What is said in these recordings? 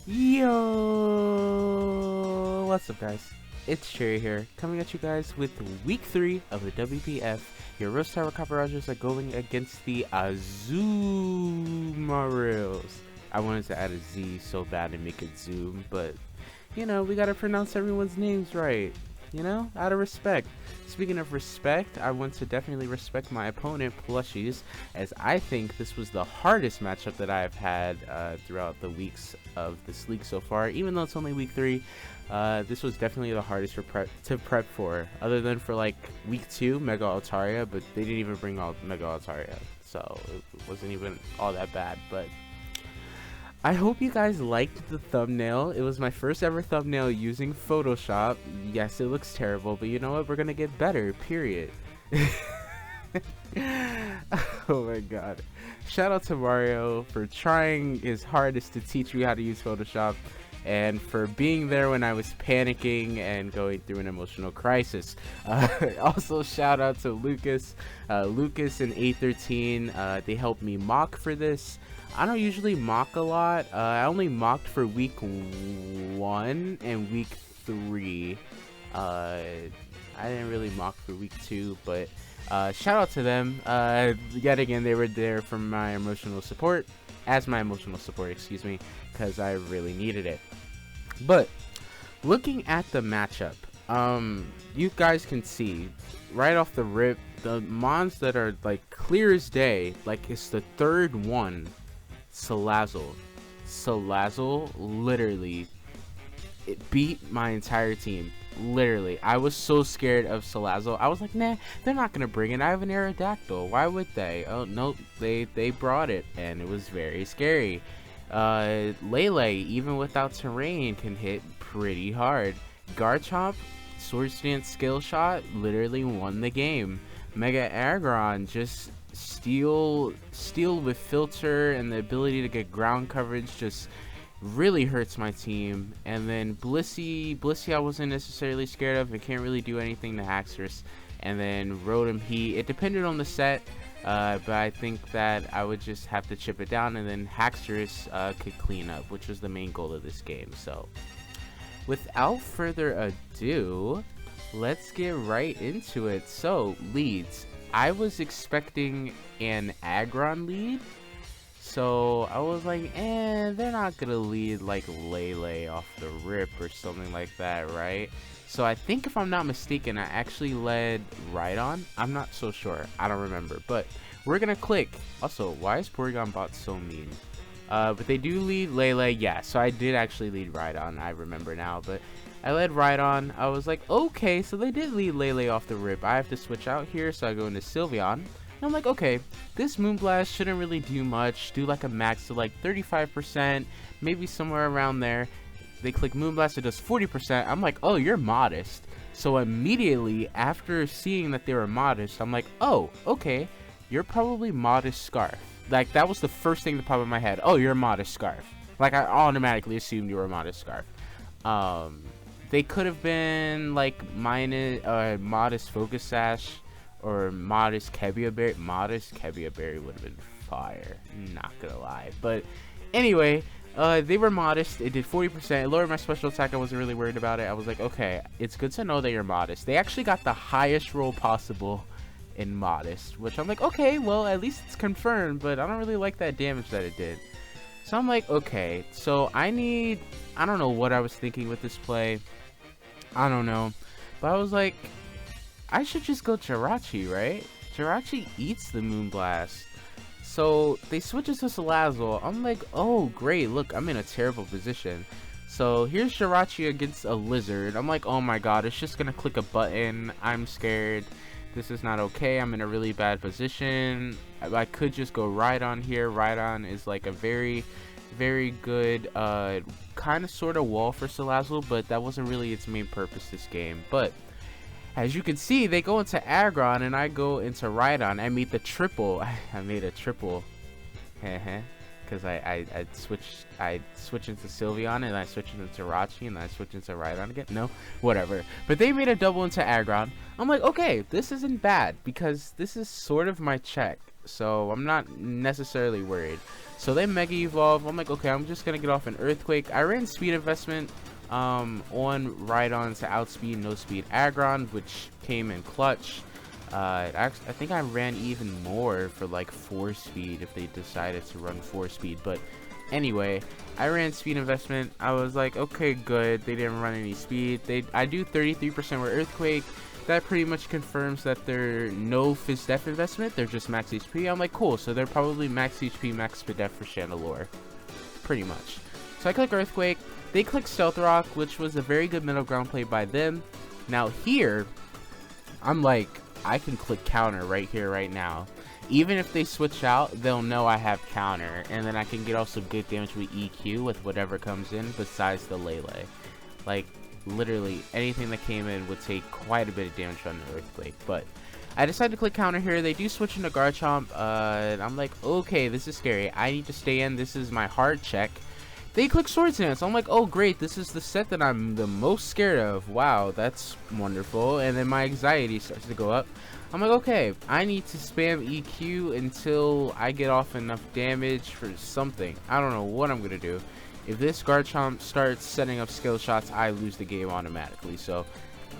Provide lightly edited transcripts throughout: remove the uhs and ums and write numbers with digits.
Yo, what's up guys? It's Cherry here, coming at you guys with week 3 of the WPF. Your Rose Tower HAXORUS are going against the HAXORUS. I wanted to add a Z so bad and make it Zoom, but you know, we gotta pronounce everyone's names right. You know, out of respect. Speaking of respect, I want to definitely respect my opponent, Plushies, as I think this was the hardest matchup that I've had throughout the weeks of this league so far. Even though it's only week 3, this was definitely the hardest to prep for, other than for like week 2, Mega Altaria, but they didn't even bring out Mega Altaria, so it wasn't even all that bad. But I hope you guys liked the thumbnail. It was my first ever thumbnail using Photoshop. Yes, it looks terrible, but you know what? We're gonna get better, period. Oh my god. Shout out to Mario for trying his hardest to teach me how to use Photoshop and for being there when I was panicking and going through an emotional crisis. Also shout out to Lucas and A13. They helped me mock for this. I don't usually mock a lot. I only mocked for week 1 and week 3. I didn't really mock for week 2, but shout out to them. Yet again, they were there for my emotional support, excuse me, because I really needed it. But looking at the matchup, you guys can see right off the rip, the mons that are like clear as day, like it's the third one. Salazzle literally, it beat my entire team. Literally, I was so scared of Salazzle. I was like, nah, they're not gonna bring it. I have an Aerodactyl. Why would they? Oh nope, they brought it, and it was very scary. Lele, even without terrain, can hit pretty hard. Garchomp, Swords Dance skill shot, literally won the game. Mega Aggron just steal with filter, and the ability to get ground coverage just really hurts my team. And then Blissey I wasn't necessarily scared of. It can't really do anything to HAXORUS. And then Rotom Heat, it depended on the set, but I think that I would just have to chip it down, and then HAXORUS could clean up, which was the main goal of this game. So without further ado, let's get right into it. So leads, I was expecting an Aggron lead, so I was like, they're not gonna lead like Lele off the rip or something like that, right? So I think, if I'm not mistaken, I actually led Rhydon. I'm not so sure, I don't remember, but we're gonna click. Also, why is Porygon bot so mean? But they do lead Lele, yeah, so I did actually lead Rhydon, I remember now, but I led Rhydon. I was like, okay, so they did lead Lele off the rip. I have to switch out here, so I go into Sylveon. And I'm like, okay, this Moonblast shouldn't really do much. Do like a max to like 35%, maybe somewhere around there. They click Moonblast, it does 40%. I'm like, oh, you're modest. So immediately after seeing that they were modest, I'm like, oh, okay, you're probably Modest Scarf. Like, that was the first thing that popped in my head. Oh, you're a Modest Scarf. Like, I automatically assumed you were a Modest Scarf. They could have been like Modest Focus Sash or Modest Kebia Berry. Modest Kebia Berry would have been fire, not gonna lie. But anyway, they were modest. It did 40%. It lowered my special attack. I wasn't really worried about it. I was like, okay, it's good to know that you're modest. They actually got the highest roll possible in modest, which I'm like, okay, well, at least it's confirmed, but I don't really like that damage that it did. So I'm like, okay, so I don't know what I was thinking with this play. I don't know, but I was like, I should just go Jirachi, right? Jirachi eats the Moonblast. So they switch it to Salazzle. I'm like, oh great, look, I'm in a terrible position. So here's Jirachi against a Lizard. I'm like, oh my god, it's just gonna click a button. I'm scared. This is not okay. I'm in a really bad position. I could just go Rhydon here. Rhydon is like a very good kind of sort of wall for Salazzle, but that wasn't really its main purpose this game. But as you can see, they go into Aggron and I go into Rhydon. I made the triple. I made a triple. Because I switched into Sylveon, and I switched into Jirachi, and I switched into Rhydon again. No, whatever. But they made a double into Aggron. I'm like, okay, this isn't bad, because this is sort of my check. so I'm not necessarily worried. So they Mega Evolve. I'm like, okay, I'm just gonna get off an Earthquake. I ran Speed Investment on Rhydon to outspeed no speed Aggron, which came in clutch. I think I ran even more for like 4 speed if they decided to run 4 speed. But anyway, I ran Speed Investment. I was like, okay, good. They didn't run any speed. I do 33% with Earthquake. That pretty much confirms that they're no Fizz Def investment. They're just max HP. I'm like, cool. So they're probably max HP, max Def for Chandelure. Pretty much. So I click Earthquake. They click Stealth Rock, which was a very good middle ground play by them. Now here, I'm like, I can click counter right here, right now. Even if they switch out, they'll know I have counter. And then I can get also good damage with EQ with whatever comes in besides the Lele. Like, literally anything that came in would take quite a bit of damage on the Earthquake. But I decided to click counter here. They do switch into Garchomp. I'm like, okay, this is scary. I need to stay in. This is my hard check. They click Swords Dance. I'm like, oh great, this is the set that I'm the most scared of. Wow, that's wonderful. And then my anxiety starts to go up. I'm like, okay, I need to spam EQ until I get off enough damage for something. I don't know what I'm gonna do. If this Garchomp starts setting up skill shots, I lose the game automatically. So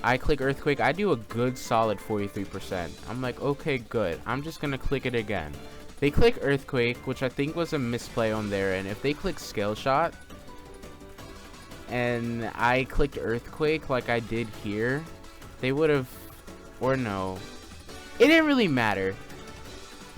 I click Earthquake. I do a good solid 43%. I'm like, okay, good. I'm just gonna click it again. They click Earthquake, which I think was a misplay on there, and if they click Scale Shot and I clicked Earthquake like I did here, they would have, or no, it didn't really matter.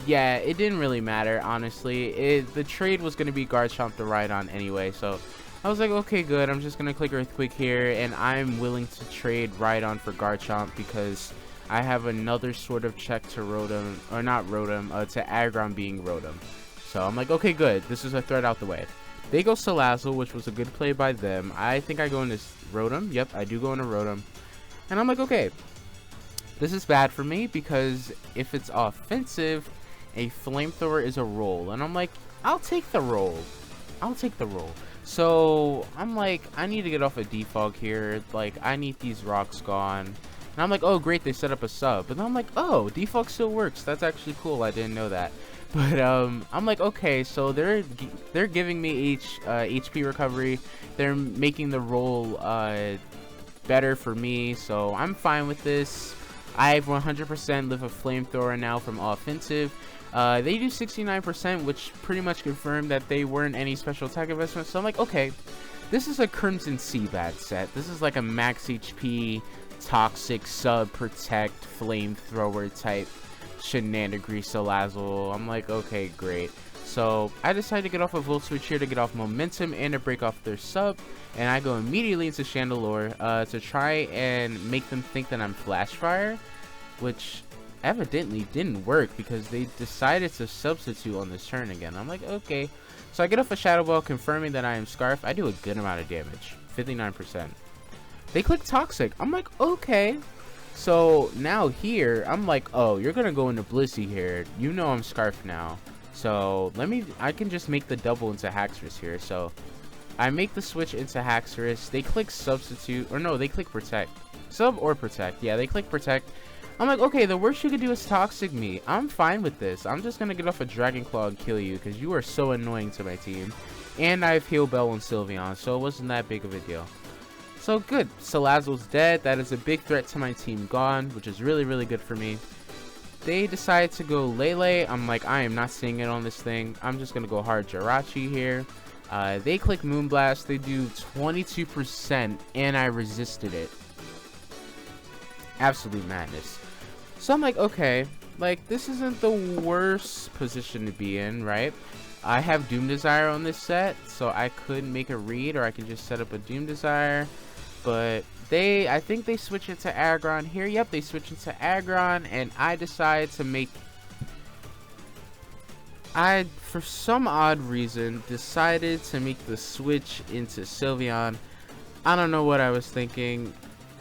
Yeah, it didn't really matter, honestly. The trade was going to be Garchomp to Rhydon anyway, so I was like, okay, good. I'm just going to click Earthquake here, and I'm willing to trade Rhydon for Garchomp because I have another sort of check to Rotom, or not Rotom, to Aggron being Rotom. So I'm like, okay, good. This is a threat out the way. They go Salazzle, which was a good play by them. I think I go into Rotom. Yep, I do go into Rotom. And I'm like, okay, this is bad for me because if it's offensive, a Flamethrower is a roll. And I'm like, I'll take the roll. I'll take the roll. So I'm like, I need to get off a Defog here. Like, I need these rocks gone. And I'm like, oh great, they set up a sub. But then I'm like, oh, defog still works. That's actually cool. I didn't know that. But I'm like, okay, so they're giving me HP recovery. They're making the roll better for me, so I'm fine with this. I 100% live a Flamethrower now from offensive. They do 69%, which pretty much confirmed that they weren't any special attack investments. So I'm like, okay, this is a Crimson Seabad set. This is like a max HP toxic sub protect flamethrower type shenanigans Salazzle. I'm like, okay, great. So I decided to get off a Volt Switch here to get off momentum and to break off their sub, and I go immediately into Chandelure to try and make them think that I'm Flash Fire, which evidently didn't work because they decided to substitute on this turn again. I'm like, okay. So I get off a Shadow Ball confirming that I am Scarf. I do a good amount of damage, 59%. They click Toxic. I'm like, okay. So now here, I'm like, oh, you're gonna go into Blissey here. You know I'm Scarf now. So I can just make the double into HAXORUS here. So I make the switch into HAXORUS. They click Substitute, or no, they click Protect. Sub or Protect. Yeah, they click Protect. I'm like, okay, the worst you could do is Toxic me. I'm fine with this. I'm just gonna get off a Dragon Claw and kill you because you are so annoying to my team. And I have Heal Bell and Sylveon, so it wasn't that big of a deal. So good, Salazzle's dead. That is a big threat to my team gone, which is really, really good for me. They decide to go Lele. I'm like, I am not seeing it on this thing. I'm just going to go hard Jirachi here. They click Moonblast. They do 22%, and I resisted it. Absolute madness. So I'm like, okay, like, this isn't the worst position to be in, right? I have Doom Desire on this set, so I could make a read, or I could just set up a Doom Desire. But I think they switch into Aggron here. Yep, they switch into Aggron, and I decide to make... for some odd reason, decided to make the switch into Sylveon. I don't know what I was thinking.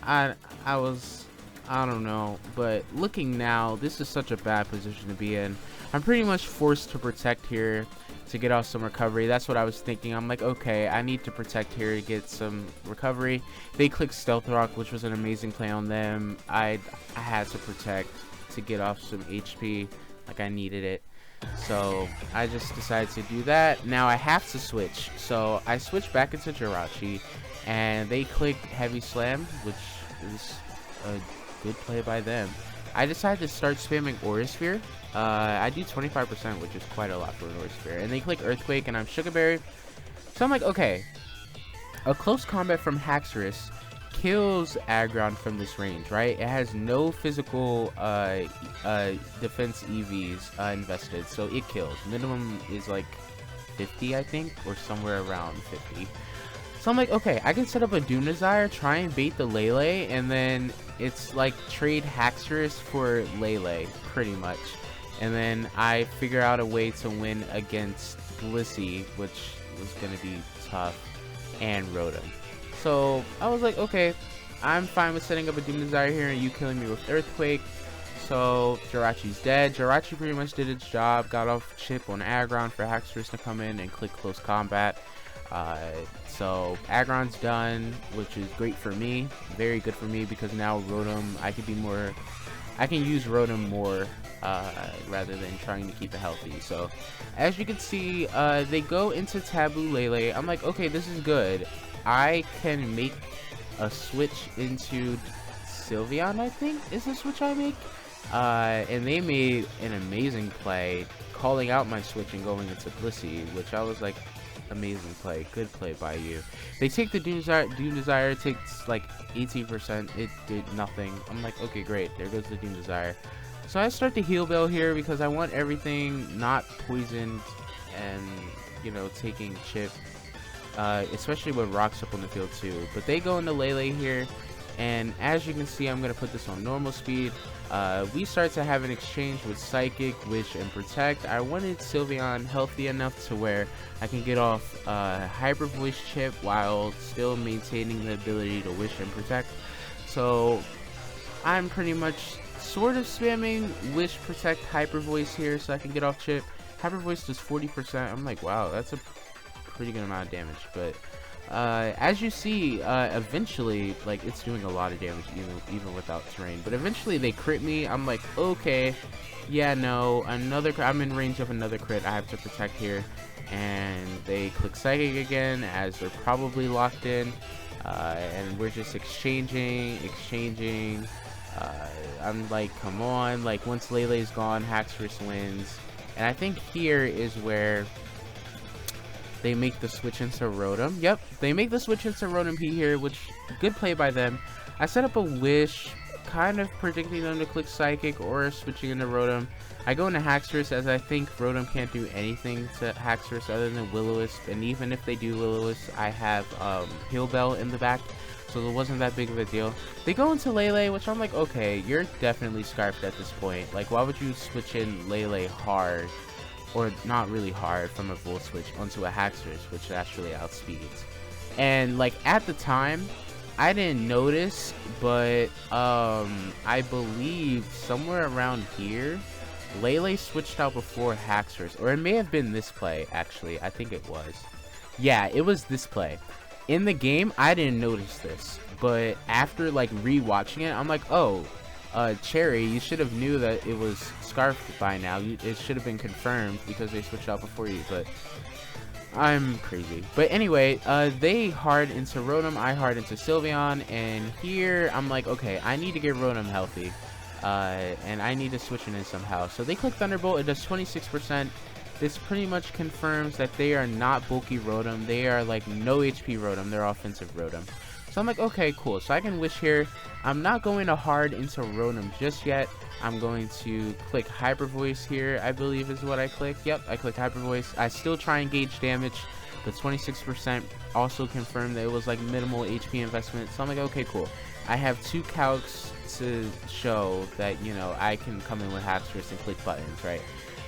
I don't know. But looking now, this is such a bad position to be in. I'm pretty much forced to Protect here to get off some recovery. That's what I was thinking. I'm like, okay, I need to Protect here to get some recovery. They click Stealth Rock, which was an amazing play on them. I had to Protect to get off some HP, like I needed it. So I just decided to do that. Now I have to switch. So I switch back into Jirachi, and they click Heavy Slam, which is a good play by them. I decided to start spamming Aura Sphere. I do 25%, which is quite a lot for an Aura Sphere. And they click Earthquake, and I'm Sugar Berry. So I'm like, okay. A close combat from HAXORUS kills Aggron from this range, right? It has no physical defense EVs invested, so it kills. Minimum is like 50, I think, or somewhere around 50. So I'm like, okay, I can set up a Doom Desire, try and bait the Lele, and then it's like trade HAXORUS for Lele, pretty much. And then I figure out a way to win against Blissey, which was going to be tough, and Rotom. So I was like, okay, I'm fine with setting up a Doom Desire here and you killing me with Earthquake. So Jirachi's dead. Jirachi pretty much did its job, got off chip on Aggron for HAXORUS to come in and click Close Combat. So Aggron's done, which is great for me, very good for me, because now Rotom, I can use Rotom more rather than trying to keep it healthy. So as you can see, they go into Taboo Lele. I'm like, okay, this is good. I can make a switch into Sylveon, I think is the switch I make. And they made an amazing play, calling out my switch and going into Blissey, which I was like, amazing play, good play by you. They take the Doom Desire takes like 18%, it did nothing. I'm like, okay, great, there goes the Doom Desire. So I start the Heal Bell here because I want everything not poisoned and, you know, taking chip, especially with rocks up on the field too. But they go into Lele here, and as you can see, I'm going to put this on normal speed. We start to have an exchange with Psychic, Wish, and Protect. I wanted Sylveon healthy enough to where I can get off Hyper Voice chip while still maintaining the ability to Wish and Protect. So I'm pretty much sort of spamming Wish, Protect, Hyper Voice here so I can get off chip. Hyper Voice does 40%. I'm like, wow, that's a pretty good amount of damage. But as you see, eventually, like, it's doing a lot of damage even without terrain. But eventually they crit me. I'm like, okay, yeah, no, I'm in range of another crit. I have to protect here. And they click Psychic again as they're probably locked in. And we're just exchanging. I'm like, come on, like, once Lele's gone, HAXORUS wins. And I think here is where they make the switch into Rotom. Yep, they make the switch into Rotom P here, which, good play by them. I set up a Wish, kind of predicting them to click Psychic or switching into Rotom. I go into HAXORUS as I think Rotom can't do anything to HAXORUS other than Will-O-Wisp, and even if they do Will-O-Wisp, I have Heal Bell in the back, so it wasn't that big of a deal. They go into Lele, which I'm like, okay, you're definitely Scarfed at this point. Like, why would you switch in Lele hard, or not really hard, from a Volt Switch onto a HAXORUS, which actually outspeeds? And, like, at the time, I didn't notice, but I believe somewhere around here, Lele switched out before HAXORUS, or it may have been this play, actually. I think it was. Yeah, it was this play. In the game, I didn't notice this, but after, like, rewatching it, I'm like, oh, Cherry, you should have knew that it was Scarfed by now. It should have been confirmed because they switched out before you, but I'm crazy. But anyway, they hard into Rotom, I hard into Sylveon, and here I'm like, okay, I need to get Rotom healthy, and I need to switch it in somehow. So they click Thunderbolt, it does 26%. This pretty much confirms that they are not bulky Rotom. They are like no HP Rotom. They're offensive Rotom. So I'm like, okay, cool. So I can Wish here. I'm not going to hard into Rotom just yet. I'm going to click Hyper Voice here, I believe is what I click. Yep, I click Hyper Voice. I still try and gauge damage. The 26% also confirmed that it was like minimal HP investment. So I'm like, okay, cool. I have 2 calcs to show that, you know, I can come in with HAXORUS and click buttons, right?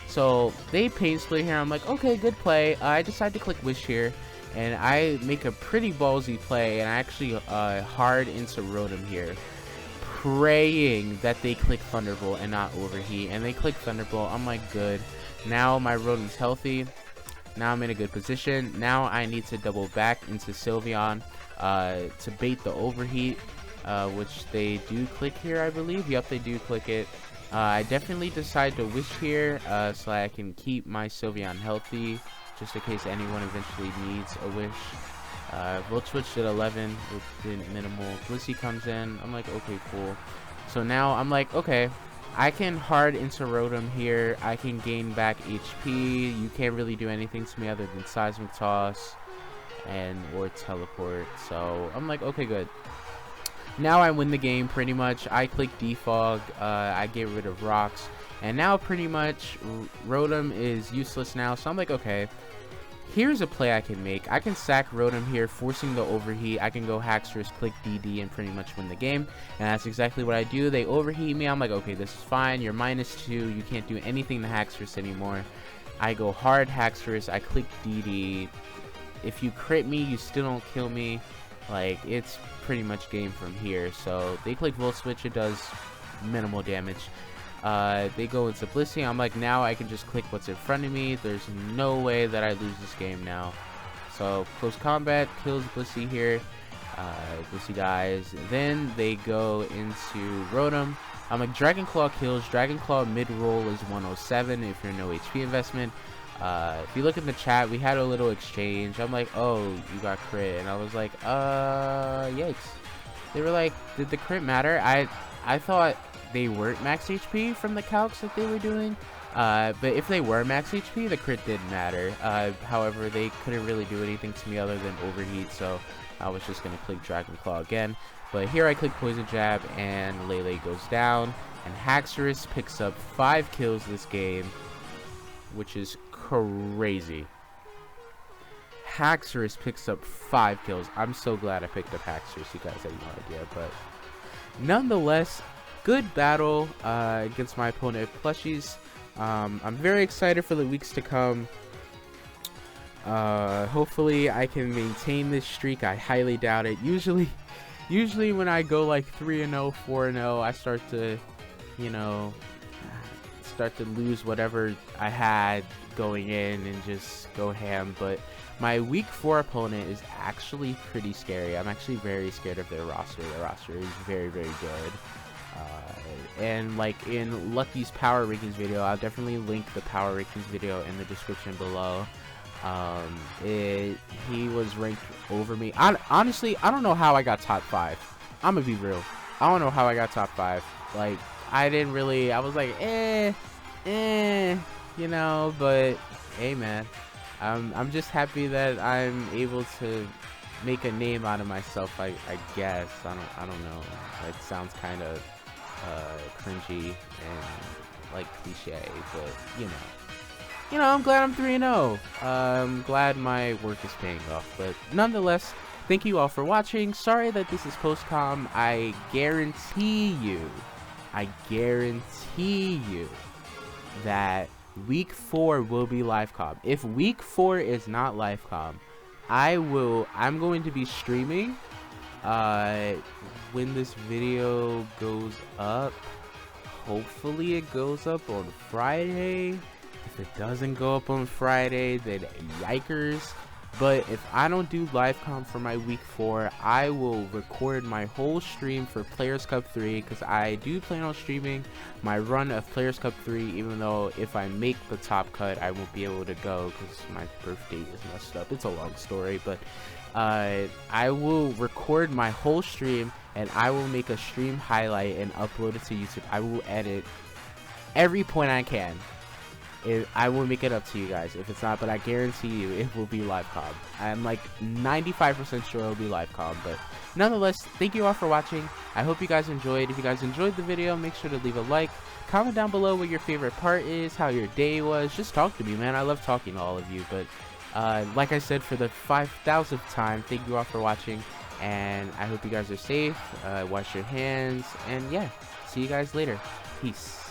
So they Pain Split here. I'm like, okay, good play. I decide to click Wish here, and I make a pretty ballsy play, and I actually hard into Rotom here, praying that they click Thunderbolt and not Overheat, and they click Thunderbolt. I'm like, good. Now my Rotom's healthy. Now I'm in a good position. Now I need to double back into Sylveon to bait the Overheat, which they do click here, I believe. Yep, they do click it. I definitely decide to wish here so I can keep my Sylveon healthy, just in case anyone eventually needs a wish. Volt switch did 11, it did minimal. Blissey comes in, I'm like, okay, cool. So now I'm like, okay, I can hard into Rotom here, I can gain back HP, you can't really do anything to me other than Seismic Toss and or Teleport. So I'm like, okay, good. Now I win the game pretty much. I click defog, I get rid of rocks, and now pretty much Rotom is useless now. So I'm like, okay, here's a play I can make. I can sack Rotom here, forcing the overheat. I can go HAXORUS, click DD, and pretty much win the game. And that's exactly what I do. They overheat me. I'm like, okay, this is fine. You're -2. You can't do anything to HAXORUS anymore. I go hard HAXORUS. I click DD. If you crit me, you still don't kill me. Like, it's pretty much game from here. So they click Volt Switch, it does minimal damage. They go into Blissey. I'm like, now I can just click what's in front of me. There's no way that I lose this game now. So close combat kills Blissey here. Blissey dies. Then they go into Rotom. I'm like, Dragon Claw kills. Dragon Claw mid-roll is 107 if you're no HP investment. If you look in the chat, we had a little exchange. I'm like, oh, you got crit, and I was like, yikes. They were like, did the crit matter? I thought they weren't max HP from the calcs that they were doing, but if they were max HP, the crit didn't matter. However, they couldn't really do anything to me other than overheat, so I was just gonna click Dragon Claw again. But here I click Poison Jab, and Lele goes down, and HAXORUS picks up 5 kills this game, which is crazy. HAXORUS picks up 5 kills. I'm so glad I picked up HAXORUS. You guys have no idea, but nonetheless, good battle against my opponent Plushies. I'm very excited for the weeks to come. Hopefully I can maintain this streak. I highly doubt it. Usually when I go like 3-0, 4-0, I start to, you know, start to lose whatever I had going in and just go ham. But my week 4 opponent is actually pretty scary. I'm actually very scared of their roster. Their roster is very, very good. And like in Lucky's power rankings video, I'll definitely link the power rankings video in the description below. He was ranked over me. Honestly, I don't know how I got top 5. I'm gonna be real. I don't know how I got top 5. Like, I didn't really, I was like, you know, but hey man, I'm just happy that I'm able to make a name out of myself. I guess I don't know. It sounds kind of cringy and like cliche, but you know, I'm glad I'm 3-0. I'm glad my work is paying off. But nonetheless, thank you all for watching. Sorry that this is PostCom. I guarantee you that week 4 will be live comm. If week 4 is not live comm, I'm going to be streaming when this video goes up. Hopefully it goes up on Friday. If it doesn't go up on Friday, then yikers. But if I don't do live comm for my week 4, I will record my whole stream for Players Cup 3, because I do plan on streaming my run of Players Cup 3, even though if I make the top cut, I won't be able to go because my birth date is messed up. It's a long story, but I will record my whole stream, and I will make a stream highlight and upload it to YouTube. I will edit every point I can. I will make it up to you guys if it's not, but I guarantee you it will be live comm. I'm like 95% sure it'll be live comm, but nonetheless, thank you all for watching. I hope you guys enjoyed. If you guys enjoyed the video, make sure to leave a like. Comment down below what your favorite part is, how your day was. Just talk to me, man. I love talking to all of you, but like I said for the 5,000th time, thank you all for watching, and I hope you guys are safe. Wash your hands, and yeah, see you guys later. Peace.